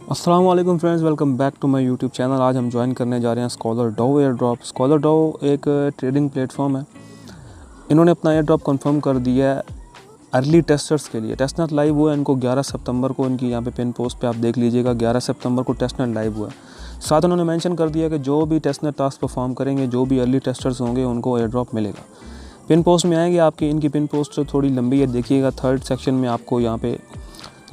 अस्सलाम वालेकुम friends, welcome back to my YouTube channel. आज हम ज्वाइन करने जा रहे हैं Scholar Dao airdrop. Scholar Dao एक ट्रेडिंग प्लेटफॉर्म है। इन्होंने अपना एयर ड्रॉप कन्फर्म कर दिया है अर्ली टेस्टर्स के लिए। टेस्टनेट लाइव हुआ है इनको 11 सितंबर को। इनकी यहाँ पे पिन पोस्ट पे आप देख लीजिएगा, 11 सितंबर को टेस्टनेट लाइव हुआ है। साथ उन्होंने मेंशन कर दिया कि जो भी टेस्टनेट टास्क परफॉर्म करेंगे, जो भी अर्ली टेस्टर्स होंगे, उनको एयर ड्रॉप मिलेगा। पिन पोस्ट में आएंगे आपकी। इनकी पिन पोस्ट थोड़ी लंबी है, देखिएगा थर्ड सेक्शन में आपको यहाँ पे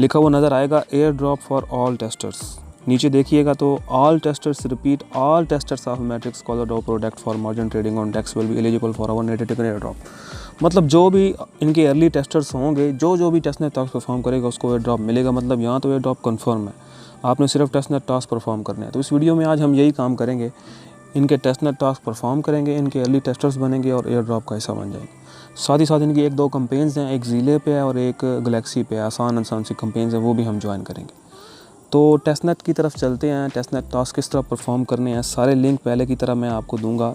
लिखा हुआ नज़र आएगा, air drop for all testers. नीचे देखिएगा तो all testers repeat, all testers of matrix scholar DAO product for margin trading on DEX will be eligible for our netted air drop. मतलब जो भी इनके अर्ली टेस्टर्स होंगे, जो भी टेस्टनेट टास्क परफॉर्म करेगा उसको एयर ड्रॉप मिलेगा। मतलब यहाँ तो एयर ड्रॉप कन्फर्म है, आपने सिर्फ टेस्टनेट टास्क परफॉर्म करने हैं। तो इस वीडियो में आज हम यही काम करेंगे, इनके टेस्टनेट टास्क परफॉर्म करेंगे, इनके अर्ली टेस्टर्स बनेंगे और एयर ड्रॉप का हिस्सा बन जाएंगे। साथ ही साथ इनकी एक दो कंपेन्स हैं, एक ज़ीले पे है और एक गलेक्सी पे है। आसान सी कंपेन्स हैं, वो भी हम ज्वाइन करेंगे। तो टेस्टनेट की तरफ चलते हैं। टेस्टनेट टास्क किस तरह परफॉर्म करने हैं, सारे लिंक पहले की तरह मैं आपको दूंगा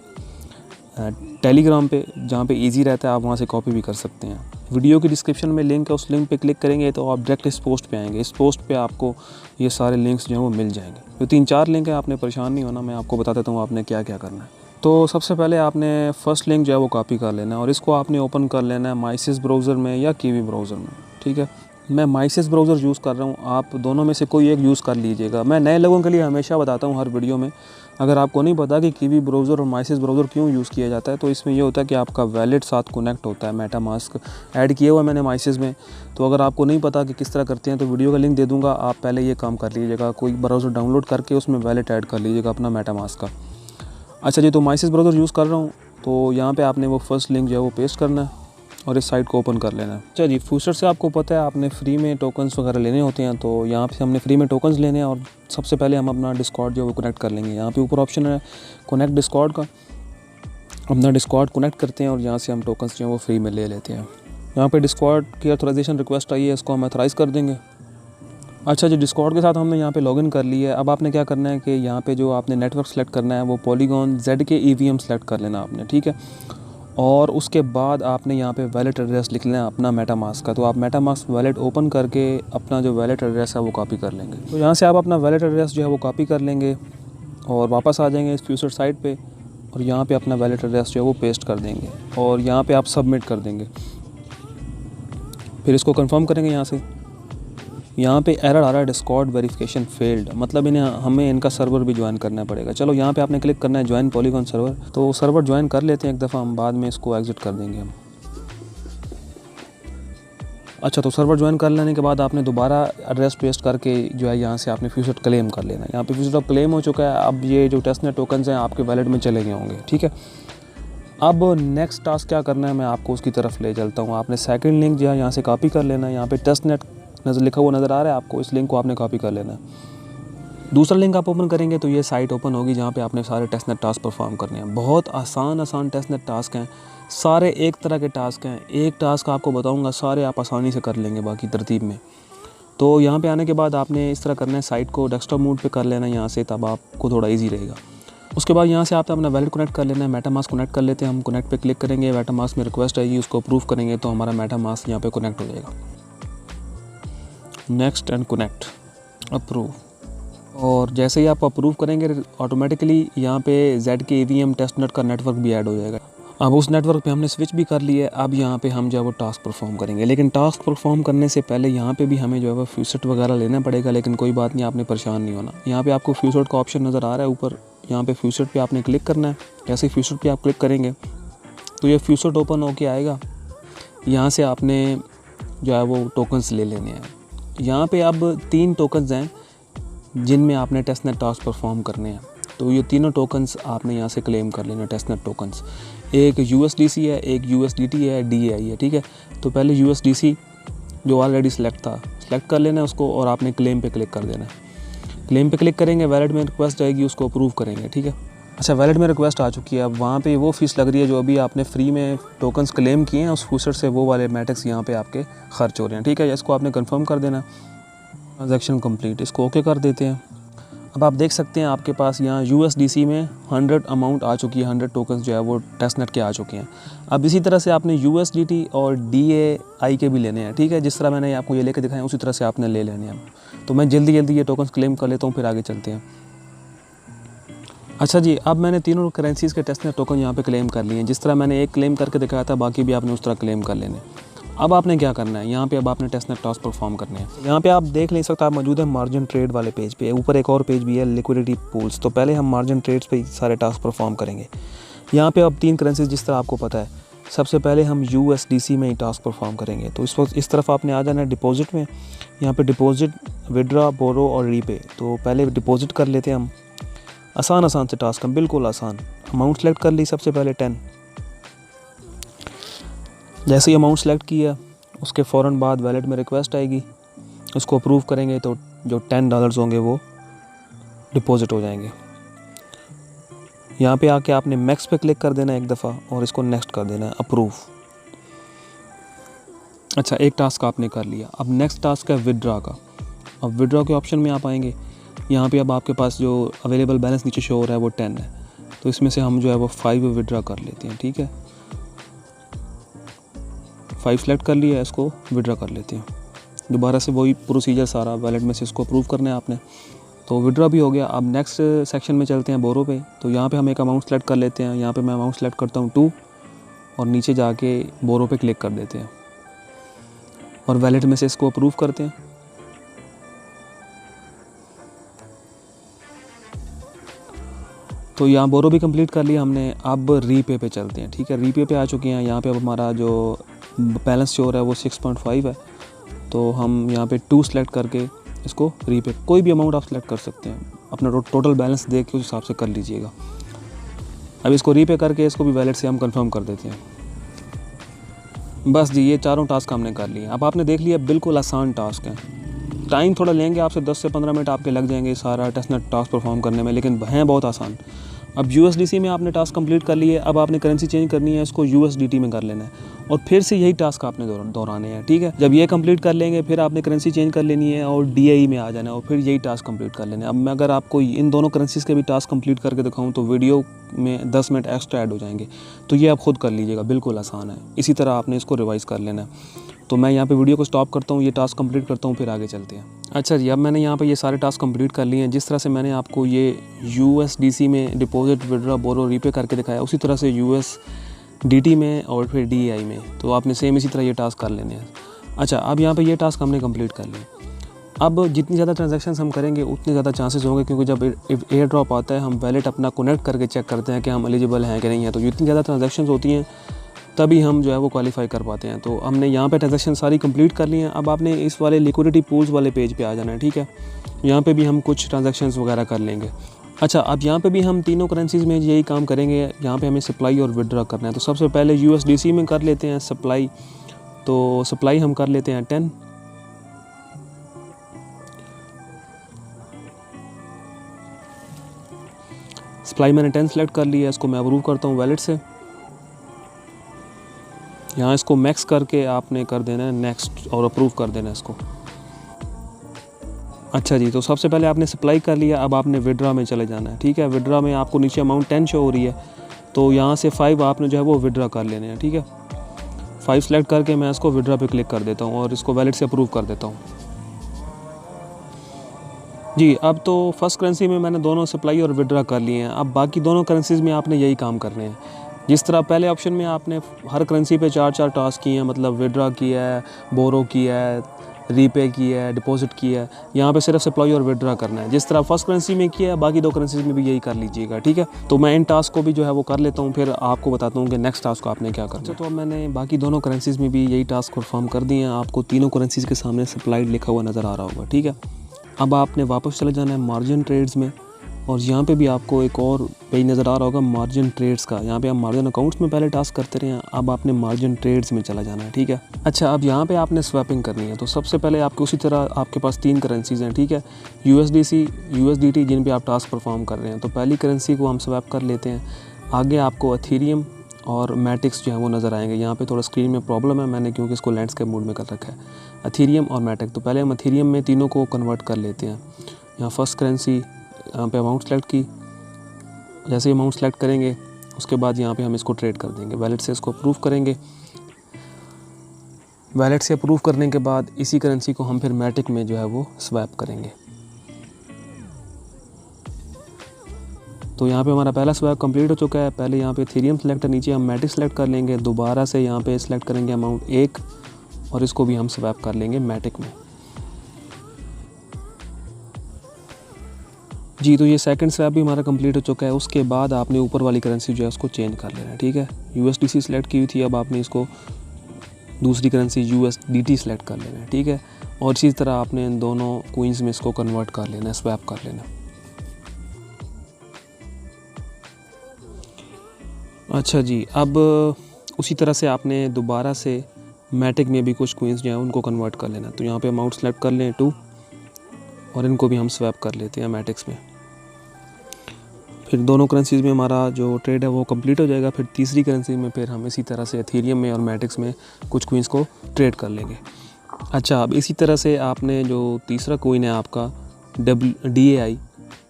टेलीग्राम पे, जहाँ पे इजी रहता है, आप वहाँ से कॉपी भी कर सकते हैं। वीडियो की डिस्क्रिप्शन में लिंक है, उस लिंक पे क्लिक करेंगे तो आप डायरेक्ट इस पोस्ट पे आएंगे। इस पोस्ट पे आपको ये सारे लिंक्स जो हैं वो मिल जाएंगे। तो 3-4 लिंक है, आपने परेशान नहीं होना, मैं आपको बता देता हूँ आपने क्या क्या करना है। तो सबसे पहले आपने फर्स्ट लिंक जो है वो कॉपी कर लेना है और इसको आपने ओपन कर लेना है माइसिस ब्राउज़र में या कीवी ब्राउज़र में। ठीक है, मैं माइसिस ब्राउज़र यूज़ कर रहा हूँ, आप दोनों में से कोई एक यूज़ कर लीजिएगा। मैं नए लोगों के लिए हमेशा बताता हूँ हर वीडियो में, अगर आपको नहीं पता कि कीवी ब्राउज़र और माइसिस ब्राउज़र क्यों यूज़ किया जाता है, तो इसमें ये होता है कि आपका वैलेट साथ कनेक्ट होता है। मेटामास्क ऐड किया हुआ है मैंने माइसिस में, तो अगर आपको नहीं पता कि किस तरह करते हैं तो वीडियो का लिंक दे दूँगा, आप पहले ये काम कर लीजिएगा। कोई ब्राउज़र डाउनलोड करके उसमें वैलेट ऐड कर लीजिएगा अपना मेटामास्क का। अच्छा जी, तो माइसिस ब्राउज़र यूज़ कर रहा हूँ, तो यहाँ पे आपने वो फर्स्ट लिंक जो है वो पेस्ट करना है और इस साइट को ओपन कर लेना है। अच्छा जी, फ्यूचर से आपको पता है आपने फ्री में टोकन्स वगैरह लेने होते हैं, तो यहाँ पे हमने फ्री में टोकन्स लेने हैं और सबसे पहले हम अपना डिस्कॉर्ड जो है वो कनेक्ट कर लेंगे। यहाँ पे ऊपर ऑप्शन है कनेक्ट डिस्कॉर्ड का, अपना डिस्कॉर्ड कनेक्ट करते हैं और यहाँ से हम टोकन्स जो है वो फ्री में ले लेते हैं। यहाँ पे डिस्कॉर्ड की ऑथराइजेशन रिक्वेस्ट आई है, इसको हम ऑथराइज कर देंगे। अच्छा जी, डिस्कॉर्ड के साथ हमने यहाँ पे लॉगिन कर लिया है। अब आपने क्या करना है कि यहाँ पे जो आपने नेटवर्क सेलेक्ट करना है वो पॉलीगॉन जेड के EVM सेलेक्ट कर लेना आपने। ठीक है, और उसके बाद आपने यहाँ पे वैलेट एड्रेस लिख लेना है अपना मेटामास्क का। तो आप मेटामास्क वैलेट ओपन करके अपना जो वैलेट एड्रेस है वो कॉपी कर लेंगे। तो यहाँ से आप अपना वैलेट एड्रेस जो है वो कॉपी कर लेंगे और वापस आ जाएंगे इस फ्यूचर साइट पे और यहाँ पे अपना वैलेट एड्रेस जो है वो पेस्ट कर देंगे और यहाँ पे आप सबमिट कर देंगे। फिर इसको कंफर्म करेंगे। यहाँ पे एरर आ रहा है डिस्कॉर्ड वेरिफिकेशन फेल्ड, मतलब हमें इनका सर्वर भी ज्वाइन करना पड़ेगा। चलो यहाँ पे आपने क्लिक करना है ज्वाइन पॉलीगॉन सर्वर, तो सर्वर ज्वाइन कर लेते हैं एक दफ़ा, हम बाद में इसको एग्जिट कर देंगे हम। अच्छा, तो सर्वर ज्वाइन कर लेने के बाद आपने दोबारा एड्रेस पेस्ट करके जो है यहाँ से आपने फ्यूचर क्लेम कर लेना है। यहाँ पे फ्यूचर क्लेम हो चुका है। अब ये जो टेस्टनेट टोकन्स हैं आपके वैलेट में चले गए होंगे। ठीक है, अब नेक्स्ट टास्क क्या करना है मैं आपको उसकी तरफ ले चलता हूँ। आपने सेकंड लिंक जो है यहाँ से कॉपी कर लेना है। यहाँ पे टेस्टनेट लिखा हुआ नज़र आ रहा है आपको, इस लिंक को आपने कॉपी कर लेना है। दूसरा लिंक आप ओपन करेंगे तो ये साइट ओपन होगी जहाँ पे आपने सारे टेस्टनेट टास्क परफॉर्म करने हैं। बहुत आसान टेस्टनेट टास्क हैं, सारे एक तरह के टास्क हैं। एक टास्क आपको बताऊँगा, सारे आप आसानी से कर लेंगे बाकी तरतीब में। तो यहाँ पे आने के बाद आपने इस तरह करना है, साइट को डेस्कटॉप मोड पे कर लेना है यहाँ से, तब आपको थोड़ा ईजी रहेगा। उसके बाद यहाँ से आपने अपना वैलेट कनेक्ट कर लेना है। मेटामास्क कनेक्ट कर लेते हैं हम। कनेक्ट पे क्लिक करेंगे, मेटामास्क में रिक्वेस्ट आएगी, उसको अप्रूव करेंगे तो हमारा मेटामास्क यहाँ पे कनेक्ट हो जाएगा। नेक्स्ट एंड कनेक्ट, अप्रूव, और जैसे ही आप अप्रूव करेंगे ऑटोमेटिकली यहाँ पे जेड के EVM टेस्टनेट का नेटवर्क भी ऐड हो जाएगा। अब उस नेटवर्क पे हमने स्विच भी कर लिया है। अब यहाँ पे हम जो है वो टास्क परफॉर्म करेंगे, लेकिन टास्क परफॉर्म करने से पहले यहाँ पे भी हमें जो है वो फ्यूचर वगैरह लेना पड़ेगा। लेकिन कोई बात नहीं, आपने परेशान नहीं होना। यहाँ पे आपको फ्यूचर का ऑप्शन नज़र आ रहा है ऊपर, यहाँ पे फ्यूचर पे आपने क्लिक करना है। जैसे फ्यूचर पे आप क्लिक करेंगे तो ये फ्यूचर ओपन होके आएगा। यहाँ से आपने जो है वो टोकन्स ले लेने हैं। यहाँ पे अब 3 टोकन्स हैं जिनमें आपने टेस्टनेट टास्क परफॉर्म करने हैं। तो ये तीनों टोकन्स आपने यहाँ से क्लेम कर लेना, टेस्टनेट टोकन्स। एक USDC है, एक USDT है, DAI है। ठीक है, तो पहले USDC जो ऑलरेडी सेलेक्ट कर लेना है उसको और आपने क्लेम पे क्लिक कर देना है। क्लेम पे क्लिक करेंगे, वैलेट में रिक्वेस्ट आएगी, उसको अप्रूव करेंगे। ठीक है, अच्छा, वैलेट में रिक्वेस्ट आ चुकी है। अब वहाँ पे वो फ़ीस लग रही है जो अभी आपने फ्री में टोकन्स क्लेम किए हैं, उस फ्यूचर से वो वाले मैट्रिक्स यहाँ पे आपके खर्च हो रहे हैं। ठीक है, इसको आपने कंफर्म कर देना। ट्रांजैक्शन कंप्लीट, इसको ओके कर देते हैं। अब आप देख सकते हैं आपके पास यहाँ USDC में 100 अमाउंट आ चुकी है, 100 टोकन्स जो है वो टेस्टनेट के आ चुके हैं। अब इसी तरह से आपने USDT और DAI के भी लेने हैं, ठीक है। जिस तरह मैंने आपको ये लेके दिखाया उसी तरह से आपने ले लेने हैं। तो मैं जल्दी ये टोकन्स क्लेम कर लेता हूँ, फिर आगे चलते हैं। अच्छा जी, अब मैंने तीनों करेंसीज़ के टेस्टनेट टोकन यहाँ पे क्लेम कर लिए हैं। जिस तरह मैंने एक क्लेम करके दिखाया था, बाकी भी आपने उस तरह क्लेम कर लेने। अब आपने क्या करना है, यहाँ पे अब आपने टेस्टनेट टास्क परफॉर्म करने हैं। यहाँ पे आप देख लें, इस वक्त आप मौजूद है मार्जिन ट्रेड वाले पेज पे। ऊपर एक और पेज भी है, लिक्विडिटी पूल्स। तो पहले हम मार्जिन ट्रेड्स पे सारे टास्क परफॉर्म करेंगे। यहाँ पे अब 3 करेंसीज जिस तरह आपको पता है, सबसे पहले हम USDC में ही टास्क परफॉर्म करेंगे। तो इस वक्त इस तरफ आपने आ जाना है डिपॉजिट में। यहाँ पे डिपॉजिट, विड्रा, बोरो और रीपे। तो पहले डिपॉजिट कर लेते हैं हम। आसान से टास्क हम, बिल्कुल आसान। अमाउंट सेलेक्ट कर ली सबसे पहले 10। जैसे ही अमाउंट सेलेक्ट किया उसके फ़ौरन बाद वैलेट में रिक्वेस्ट आएगी, उसको अप्रूव करेंगे तो जो $10 होंगे वो डिपॉजिट हो जाएंगे। यहाँ पे आके आपने मैक्स पे क्लिक कर देना है एक दफ़ा और इसको नेक्स्ट कर देना है, अप्रूव। अच्छा, एक टास्क आपने कर लिया। अब नेक्स्ट टास्क है विड्रा का। अब विड्रा के ऑप्शन में आप आएंगे। यहाँ पे अब आपके पास जो अवेलेबल बैलेंस नीचे शो हो रहा है वो 10 है। तो इसमें से हम जो है वो 5 विड्रा कर लेते हैं, ठीक है। 5 सेलेक्ट कर लिया है, इसको विड्रा कर लेते हैं। दोबारा से वही प्रोसीजर सारा, वैलेट में से इसको अप्रूव करना है आपने। तो विड्रा भी हो गया। अब नेक्स्ट सेक्शन में चलते हैं बोरो पे। तो यहाँ पे हम एक अमाउंट सेलेक्ट कर लेते हैं। यहाँ पे मैं अमाउंट सेलेक्ट करता हूँ 2 और नीचे जाके बोरो पे क्लिक कर देते हैं और वैलेट में से इसको अप्रूव करते हैं। तो यहाँ बोरो भी कंप्लीट कर लिया हमने। अब रीपे पे चलते हैं, ठीक है। रीपे पे आ चुके हैं। यहाँ पे अब हमारा जो बैलेंस शो हो रहा है वो 6.5 है। तो हम यहाँ पे 2 सेलेक्ट करके इसको रीपे, कोई भी अमाउंट आप सेलेक्ट कर सकते हैं, अपना टोटल बैलेंस देख के उस हिसाब से कर लीजिएगा। अब इसको रीपे करके इसको भी वैलेट से हम कंफर्म कर देते हैं। बस जी, ये चारों टास्क हमने कर लिए। अब आपने देख लिया, बिल्कुल आसान टास्क है। टाइम थोड़ा लेंगे आपसे, 10 से 15 मिनट आपके लग जाएंगे सारा टेस्टनेट टास्क परफॉर्म करने में, लेकिन हैं बहुत आसान। अब USDC में आपने टास्क कंप्लीट कर लिए। अब आपने करेंसी चेंज करनी है, इसको USDT में कर लेना है और फिर से यही टास्क आपने दोहराने हैं, ठीक है। जब ये कंप्लीट कर लेंगे फिर आपने करेंसी चेंज कर लेनी है और DAI में आ जाना है और फिर यही टास्क कंप्लीट कर लेना है। अब मैं अगर आपको इन दोनों करेंसीज के भी टास्क कंप्लीट करके दिखाऊँ तो वीडियो में 10 मिनट एक्स्ट्रा ऐड हो जाएंगे। तो ये आप खुद कर लीजिएगा, बिल्कुल आसान है। इसी तरह आपने इसको रिवाइज़ कर लेना है। तो मैं यहाँ पे वीडियो को स्टॉप करता हूँ, ये टास्क कंप्लीट करता हूँ, फिर आगे चलते हैं। अच्छा जी, अब मैंने यहाँ पे ये सारे टास्क कंप्लीट कर लिए हैं। जिस तरह से मैंने आपको ये USDC में डिपॉजिट, विड्रा, बोरो, रीपे करके दिखाया, उसी तरह से USDT में और फिर DAI में। तो आपने सेम इसी तरह ये टास्क कर लेने हैं। अच्छा, अब यहाँ पे ये टास्क हमने कंप्लीट कर लिए। अब जितनी ज़्यादा ट्रांजैक्शंस हम करेंगे उतने ज़्यादा चांसेस होंगे, क्योंकि जब एयर ड्रॉप आता है हम वैलेट अपना कनेक्ट करके चेक करते हैं कि हम एलिजिबल हैं कि नहीं है। तो जितनी ज़्यादा ट्रांजैक्शंस होती हैं तभी हम जो है वो क्वालिफाई कर पाते हैं। तो हमने यहाँ पे ट्रांजैक्शन सारी कंप्लीट कर ली हैं। अब आपने इस वाले लिक्विडिटी पूल्स वाले पेज पे आ जाना है, ठीक है। यहाँ पे भी हम कुछ ट्रांजैक्शंस वगैरह कर लेंगे। अच्छा, अब यहाँ पे भी हम तीनों करेंसीज़ में यही काम करेंगे। यहाँ पे हमें सप्लाई और विड्रा करना है। तो सबसे पहले USDC में कर लेते हैं सप्लाई। तो सप्लाई हम कर लेते हैं 10। सप्लाई मैंने 10 सेलेक्ट कर लिया है, इसको मैं अप्रूव करता हूँ वैलेट से। यहाँ इसको मैक्स करके आपने कर देना है नेक्स्ट और अप्रूव कर देना है इसको। अच्छा जी, तो सबसे पहले आपने सप्लाई कर लिया। अब आपने विड्रा में चले जाना है, ठीक है। विड्रा में आपको नीचे अमाउंट 10 शो हो रही है, तो यहाँ से 5 आपने जो है वो विड्रा कर लेने हैं, ठीक है। 5 सेलेक्ट करके मैं इसको विड्रा पे क्लिक कर देता हूँ और इसको वैलेट से अप्रूव कर देता हूँ जी। अब तो फर्स्ट करेंसी में मैंने दोनों सप्लाई और विड्रा कर लिए हैं। अब बाकी दोनों करेंसीज़ में आपने यही काम करने हैं। जिस तरह पहले ऑप्शन में आपने हर करेंसी पे 4-4 टास्क किए हैं, मतलब विड्रा किया है, बोरो किया है, रीपे किया है, डिपॉजिट किया है। यहाँ पे सिर्फ सप्लाई और विड्रा करना है। जिस तरह फर्स्ट करेंसी में किया है, बाकी 2 करेंसीज में भी यही कर लीजिएगा, ठीक है। तो मैं इन टास्क को भी जो है वो कर लेता हूँ, फिर आपको बताता हूँ कि नेक्स्ट टास्क को आपने क्या करना है। तो अब मैंने बाकी दोनों करेंसीज़ में भी यही टास्क परफॉर्म कर दिए हैं। आपको तीनों करेंसीज़ के सामने सप्लाइड लिखा हुआ नज़र आ रहा होगा, ठीक है। अब आपने वापस चले जाना है मार्जिन ट्रेड्स में और यहाँ पे भी आपको एक और पेज नज़र आ रहा होगा मार्जिन ट्रेड्स का। यहाँ पे आप मार्जिन अकाउंट्स में पहले टास्क करते रहे हैं, अब आपने मार्जिन ट्रेड्स में चला जाना है, ठीक है। अच्छा, अब यहाँ पे आपने स्वैपिंग करनी है। तो सबसे पहले आपको उसी तरह आपके पास 3 करेंसीज़ हैं, ठीक है। USDC, USDT जिन पे आप टास्क परफॉर्म कर रहे हैं। तो पहली करेंसी को हम स्वैप कर लेते हैं। आगे आपको एथेरियम और मैटिक्स जो है वो नज़र आएंगे। यहाँ पे थोड़ा स्क्रीन में प्रॉब्लम है, मैंने क्योंकि इसको लैंडस्केप मोड में कर रखा है। एथेरियम और मैटिक, तो पहले हम एथेरियम में तीनों को कन्वर्ट कर लेते हैं। यहाँ फर्स्ट करेंसी यहाँ पे अमाउंट सेलेक्ट की। जैसे अमाउंट सेलेक्ट करेंगे उसके बाद यहाँ पे हम इसको ट्रेड कर देंगे, वैलेट से इसको अप्रूव करेंगे। वैलेट से अप्रूव करने के बाद इसी करेंसी को हम फिर मैटिक में जो है वो स्वैप करेंगे। तो यहाँ पे हमारा पहला स्वैप कंप्लीट हो चुका है। पहले यहाँ पे इथेरियम सेलेक्ट है, नीचे हम मैटिक सेलेक्ट कर लेंगे, दोबारा से यहाँ पे सेलेक्ट करेंगे अमाउंट 1 और इसको भी हम स्वैप कर लेंगे मैटिक में। जी, तो ये सेकंड स्वैप भी हमारा कंप्लीट हो चुका है। उसके बाद आपने ऊपर वाली करेंसी जो है उसको चेंज कर लेना है, ठीक है। USDC सेलेक्ट की हुई थी, अब आपने इसको दूसरी करेंसी USDT सेलेक्ट कर लेना है, ठीक है। और इसी तरह आपने इन दोनों कोइंस में इसको कन्वर्ट कर लेना है, स्वैप कर लेना है। अच्छा जी, अब उसी तरह से आपने दोबारा से मैटिक में भी कुछ कोइंस जो हैं उनको कन्वर्ट कर लेना। तो यहाँ पे अमाउंट सेलेक्ट कर लें 2 और इनको भी हम स्वैप कर लेते हैं मैटिक्स में। फिर दोनों करेंसीज़ में हमारा जो ट्रेड है वो कंप्लीट हो जाएगा। फिर तीसरी करेंसी में फिर हम इसी तरह से इथेरियम में और मैटिक्स में कुछ कोइंस को ट्रेड कर लेंगे। अच्छा, अब इसी तरह से आपने जो तीसरा कोइन है आपका DAI,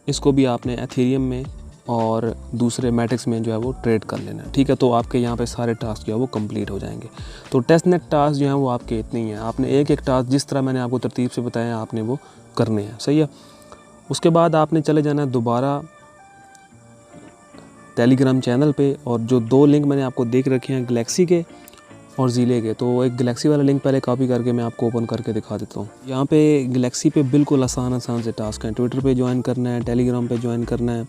इसको भी आपने इथेरियम में और दूसरे मैटिक्स में जो है वो ट्रेड कर लेना है, ठीक है। तो आपके यहाँ पे सारे टास्क जो है वो कंप्लीट हो जाएंगे। तो टेस्टनेट टास्क जो हैं वो आपके इतने ही हैं। आपने एक एक टास्क जिस तरह मैंने आपको तरतीब से बताया आपने वो करने हैं, सही है। उसके बाद आपने चले जाना है दोबारा टेलीग्राम चैनल पे, और जो 2 लिंक मैंने आपको देख रखे हैं गैलेक्सी के और ज़ीले के, तो एक गैलेक्सी वाला लिंक पहले कॉपी करके मैं आपको ओपन करके दिखा देता हूँ। यहाँ पे गैलेक्सी पे बिल्कुल आसान से टास्क हैं। ट्विटर पे ज्वाइन करना है, टेलीग्राम पे ज्वाइन करना है,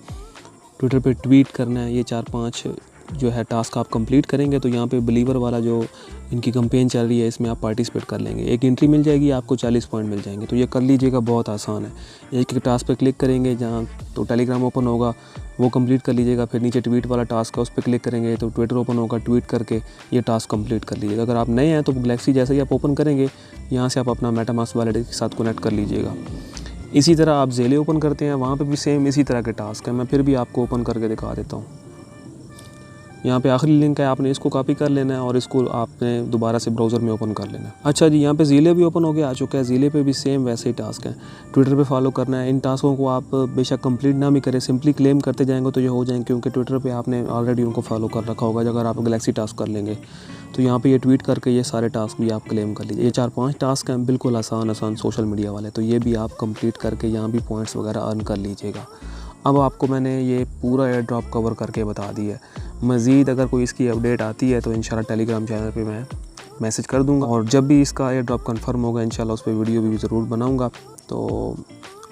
ट्विटर पे ट्वीट करना है। ये 4-5 जो है टास्क आप कंप्लीट करेंगे तो यहाँ पे बिलीवर वाला जो इनकी कैंपेन चल रही है इसमें आप पार्टिसिपेट कर लेंगे। एक एंट्री मिल जाएगी, आपको 40 पॉइंट मिल जाएंगे। तो ये कर लीजिएगा, बहुत आसान है। एक एक टास्क पे क्लिक करेंगे, जहाँ तो टेलीग्राम ओपन होगा वो कंप्लीट कर लीजिएगा। फिर नीचे ट्वीट वाला टास्क है, उस पर क्लिक करेंगे तो ट्विटर ओपन होगा, ट्वीट करके ये टास्क कंप्लीट कर लीजिएगा। अगर आप नए हैं तो गैलेक्सी जैसे ही आप ओपन करेंगे यहाँ से आप अपना मेटामास्क वॉलेट के साथ कनेक्ट कर लीजिएगा। इसी तरह आप ज़ेले ओपन करते हैं, वहाँ पे भी सेम इसी तरह के टास्क हैं। मैं फिर भी आपको ओपन करके दिखा देता हूँ। यहाँ पे आखिरी लिंक है, आपने इसको कॉपी कर लेना है और इसको आपने दोबारा से ब्राउज़र में ओपन कर लेना है। अच्छा जी, यहाँ पे ज़ीले भी ओपन हो गया, आ चुका है। ज़ीले पे भी सेम वैसे ही टास्क हैं, ट्विटर पे फॉलो करना है। इन टास्कों को आप बेशक कंप्लीट ना भी करें, सिंपली क्लेम करते जाएंगे तो ये हो जाएंगे, क्योंकि ट्विटर पे आपने ऑलरेडी उनको फॉलो कर रखा होगा। अगर आप गैलेक्सी टास्क कर लेंगे तो यहाँ पे ये ट्वीट करके ये सारे टास्क भी आप क्लेम कर लीजिए। ये 4-5 टास्क हैं बिल्कुल आसान सोशल मीडिया वाले, तो ये भी आप कंप्लीट करके यहाँ भी पॉइंट्स वगैरह अर्न कर लीजिएगा। अब आपको मैंने ये पूरा एयर ड्रॉप कवर करके बता दिया है। मज़ीद अगर कोई इसकी अपडेट आती है तो इंशाल्लाह टेलीग्राम चैनल पे मैं मैसेज कर दूंगा, और जब भी इसका एयर ड्रॉप कंफर्म होगा इंशाल्लाह उस पर वीडियो भी ज़रूर बनाऊंगा। तो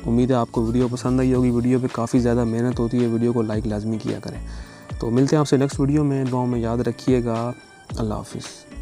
उम्मीद है आपको वीडियो पसंद आई होगी। वीडियो पे काफ़ी ज़्यादा मेहनत होती है, वीडियो को लाइक लाजमी किया करें। तो मिलते हैं आपसे नेक्स्ट वीडियो में। दुआ में याद रखिएगा। अल्लाह हाफिज़।